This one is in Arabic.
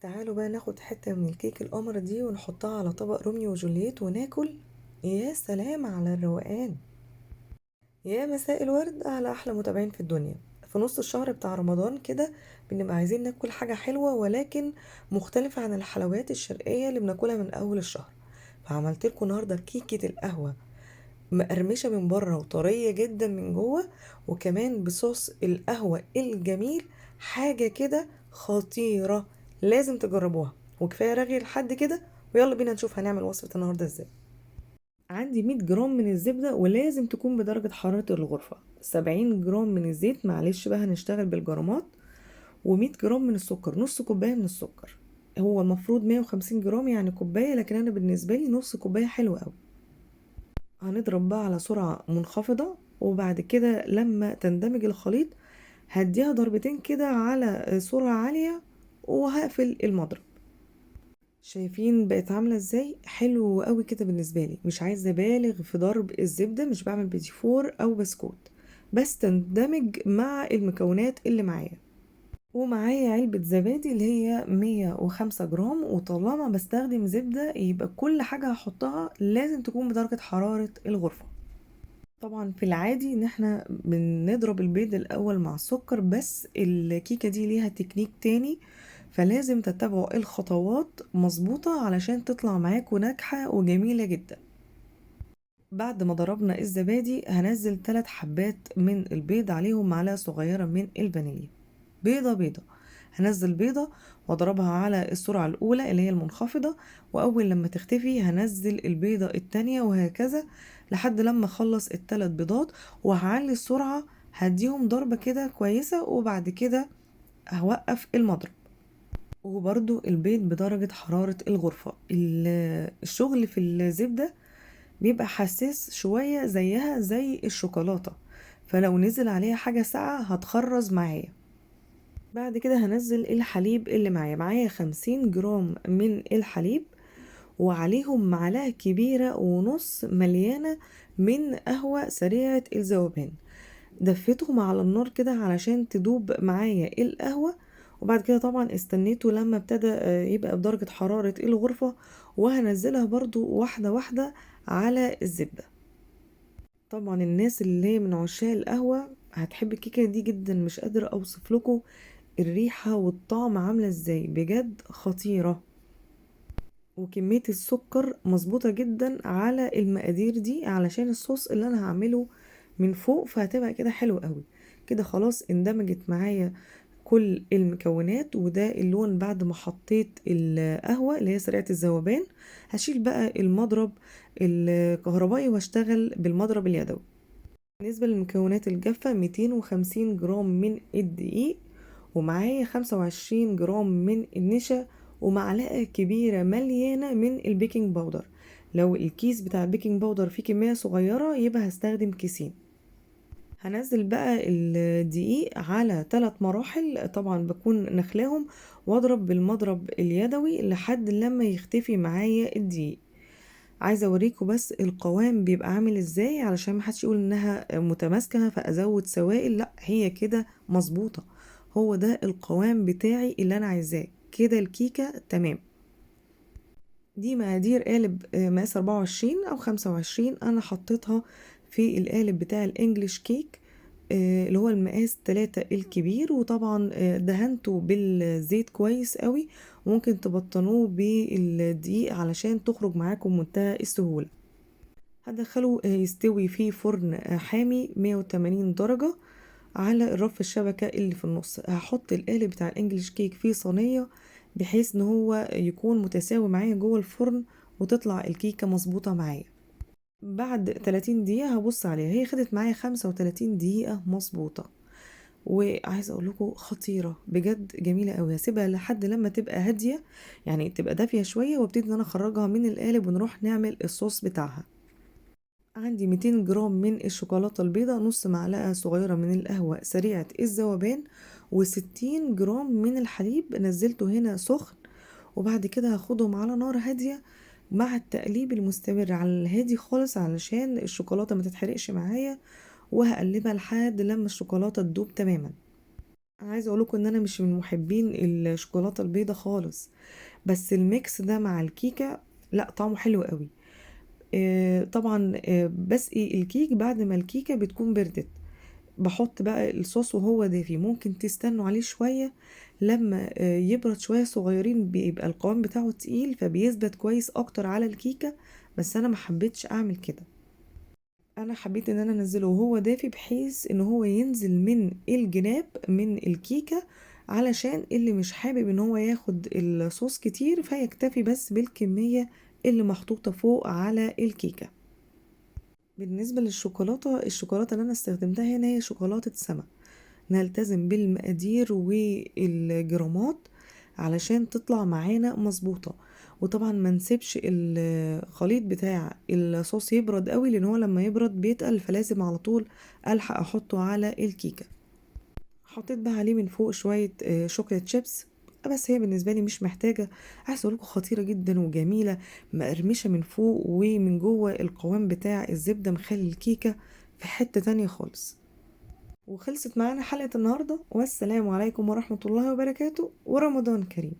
تعالوا بقى ناخد حتة من الكيك القمر دي ونحطها على طبق روميو وجولييت وناكل. يا سلام على الروقان. يا مساء الورد على احلى متابعين في الدنيا. في نص الشهر بتاع رمضان كده بنبقى عايزين ناكل حاجة حلوة ولكن مختلفة عن الحلويات الشرقية اللي بناكلها من اول الشهر. فعملت لكم النهارده كيكة القهوة، مقرمشة من بره وطرية جدا من جوه، وكمان بصوص القهوة الجميل. حاجة كده خطيرة، لازم تجربوها. وكفاية رغي لحد كده، ويلا بينا نشوف هنعمل وصفة النهاردة ازاي. عندي 100 جرام من الزبدة ولازم تكون بدرجة حرارة الغرفة. 70 جرام من الزيت، معلش بقى هنشتغل بالجرامات. و100 جرام من السكر، نص كوباية من السكر. هو المفروض 150 جرام يعني كوباية، لكن انا بالنسبة لي نص كوباية حلوة قوي. هنضرب بقى على سرعة منخفضة، وبعد كده لما تندمج الخليط هديها ضربتين كده على سرعة عالية، وهقفل المضرب. شايفين بقت عاملة ازاي؟ حلو قوي كده بالنسبة لي. مش عايزة بالغ في ضرب الزبدة، مش بعمل بيتي فور او بسكوت، بس تندمج مع المكونات اللي معايا. ومعايا علبة زبادي اللي هي 105 جرام، وطالما بستخدم زبدة يبقى كل حاجة هحطها لازم تكون بدرجة حرارة الغرفة. طبعا في العادي ان احنا بنضرب البيض الاول مع السكر، بس الكيكة دي ليها تكنيك تاني، فلازم تتبعوا الخطوات مظبوطة علشان تطلع معاكم ناجحة وجميلة جدا. بعد ما ضربنا الزبادي هنزل 3 حبات من البيض، عليهم معلقة صغيرة من الفانيليا. بيضة بيضة، هنزل بيضة واضربها على السرعة الأولى اللي هي المنخفضة، وأول لما تختفي هنزل البيضة التانية، وهكذا لحد لما أخلص ال3 بيضات. وهعلي السرعة، هديهم ضربة كده كويسة، وبعد كده هوقف المضرب. وبرضو البيض بدرجة حرارة الغرفة. الشغل في الزبدة بيبقى حساس شوية زيها زي الشوكولاتة، فلو نزل عليها حاجة ساقعة هتخرز معايا. بعد كده هنزل الحليب اللي معايا 50 جرام من الحليب، وعليهم معلقة كبيرة ونص مليانة من قهوة سريعة الذوبان. دفيتهم على النار كده علشان تدوب معايا القهوة. وبعد كده طبعا استنيته لما ابتدى يبقى بدرجة حرارة الغرفة، وهنزلها برضو واحدة واحدة على الزبدة. طبعا الناس اللي هي من عشاق القهوة هتحب الكيكة دي جدا، مش قادرة اوصف لكم الريحة والطعم عاملة ازاي، بجد خطيرة. وكمية السكر مظبوطة جدا على المقادير دي علشان الصوص اللي انا هعمله من فوق، فهتبقى كده حلو قوي. كده خلاص اندمجت معايا كل المكونات، وده اللون بعد ما حطيت القهوة اللي هي سريعة الذوبان. هشيل بقى المضرب الكهربائي واشتغل بالمضرب اليدوي. بالنسبة للمكونات الجافة، 250 جرام من الدقيق، ومعايا 25 جرام من النشا، ومعلقة كبيرة مليانة من البيكنج باودر. لو الكيس بتاع البيكنج باودر فيه كمية صغيرة يبقى هستخدم كيسين. هنزل بقى الدقيق على 3 مراحل، طبعا بكون نخلاهم، واضرب بالمضرب اليدوي لحد لما يختفي معايا الدقيق. عايزه اوريكم بس القوام بيبقى عامل ازاي، علشان ما حدش يقول انها متماسكه فازود سوائل، لا هي كده مظبوطه. هو ده القوام بتاعي اللي انا عايزاه، كده الكيكه تمام. دي مقادير قالب مقاس 24 او 25، انا حطيتها في القالب بتاع الانجليش كيك اللي هو المقاس 3 الكبير. وطبعا دهنته بالزيت كويس قوي، وممكن تبطنوه بالدقيق علشان تخرج معاكم منتهى السهولة. هدخله يستوي في فرن حامي 180 درجة على الرف الشبكة اللي في النص. هحط القالب بتاع الانجليش كيك في صينية بحيث ان هو يكون متساوي معايا جوه الفرن، وتطلع الكيكة مظبوطة معايا. بعد 30 دقيقة هبص عليها، هي خدت معايا 35 دقيقة مظبوطة. وعايزه اقول لكم خطيره بجد، جميله قوي. هسيبها لحد لما تبقى هاديه، يعني تبقى دافيه شويه، وابتدي ان انا اخرجها من القالب ونروح نعمل الصوص بتاعها. عندي 200 جرام من الشوكولاته البيضاء، نص معلقه صغيره من القهوه سريعه الذوبان، و60 جرام من الحليب نزلته هنا سخن. وبعد كده هاخدهم على نار هاديه مع التقليب المستمر على الهادي خالص علشان الشوكولاته ما تتحرقش معايا، وهقلبها لحد لما الشوكولاته تدوب تماما. عايزه اقول لكم ان انا مش من محبين الشوكولاته البيضه خالص، بس الميكس ده مع الكيكه لا طعمه حلو قوي. طبعا بسقي الكيك بعد ما الكيكه بتكون بردت، بحط بقى الصوص وهو دافي، ممكن تستنوا عليه شويه لما يبرد شويه صغيرين، بيبقى القوام بتاعه تقيل فبيثبت كويس اكتر على الكيكه. بس انا ما حبيتش اعمل كده، انا حبيت ان انا انزله وهو دافي بحيث ان هو ينزل من الجناب من الكيكة، علشان اللي مش حابب ان هو ياخد الصوص كتير فيكتفي بس بالكمية اللي محطوطة فوق على الكيكة. بالنسبة للشوكولاتة، الشوكولاتة اللي انا استخدمتها هنا هي شوكولاتة سما. نلتزم بالمقادير والجرامات علشان تطلع معانا مظبوطة. وطبعا ما نسيبش الخليط بتاع الصوص يبرد قوي، لان هو لما يبرد بيتقل، فلازم على طول الحق احطه على الكيكة. حطيت بقى عليه من فوق شوية شوكولات شيبس، بس هي بالنسبة لي مش محتاجة. عايزة اقولكم خطيرة جدا وجميلة، مقرمشة من فوق ومن جوه، القوام بتاع الزبدة مخلي الكيكة في حتة تانية خالص. وخلصت معانا حلقة النهاردة، والسلام عليكم ورحمة الله وبركاته، ورمضان كريم.